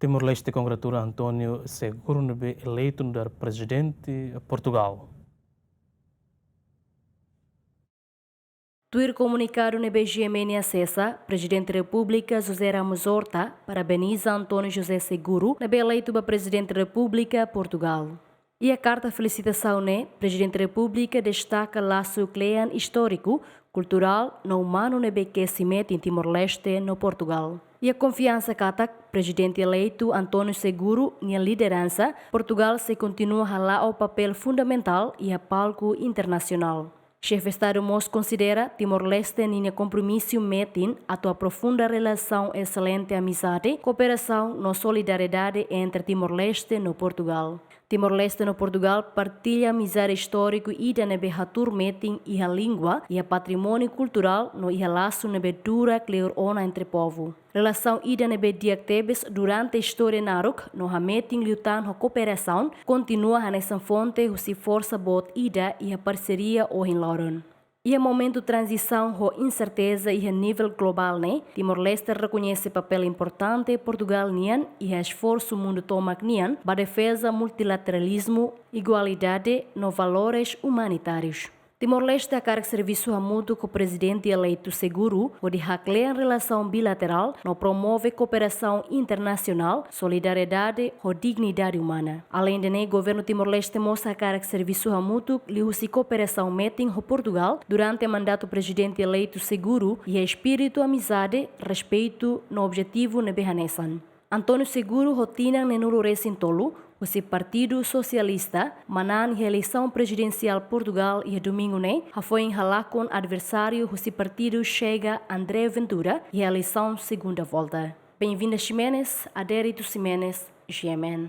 Timor-Leste congratula António Seguro nebe eleito no Presidente Portugal. Tuir comunicado no BGMN acessa, Presidente da República José Ramos Horta parabeniza António José Seguro nebe eleito para Presidente da República Portugal. E a carta felicitação Presidente da República destaca laço clean histórico, cultural, no humano nebe aquecimento em Timor-Leste no Portugal. E a confiança que Presidente eleito António Seguro e a liderança, Portugal se continua a ralar o papel fundamental e a palco internacional. Chefe de Estado Mos considera Timor-Leste em compromisso metin a tua profunda relação excelente amizade, cooperação e solidariedade entre Timor-Leste e Portugal. Timor-Leste e Portugal partilha amizade histórico e da nebe hatur metin e a língua e a patrimônio cultural no e a laço nebe dura cleorona entre povo. Relação ida nebe diactebes durante a história naruk no hametin lutan a cooperação continua a nessa fonte se força bot ida e a parceria o em Lauren. E a momento de transição com incerteza e a nível global, Timor-Leste reconhece papel importante Portugal nian e a esforço mundo toma nian para defesa multilateralismo, igualdade no valores humanitários. Timor-Leste a cargo serviço mútuo com o Presidente Eleitu Seguro, onde hacleia relação bilateral, no promove cooperação internacional, solidariedade e dignidade humana. Além de o governo Timor-Leste mostra a cargo serviço mútuo, liu-se cooperação metin com Portugal durante o mandato do Presidente Eleitu Seguro e a espírito amizade, respeito no objetivo nebehanesan. António Seguro rotina nenulo recintolo, o Partido Socialista, manan a eleição presidencial Portugal e domingo foi enralar com adversário o partido chega André Ventura e a eleição segunda volta. Bem-vinda Ximenes, adérito Ximenes, GMN.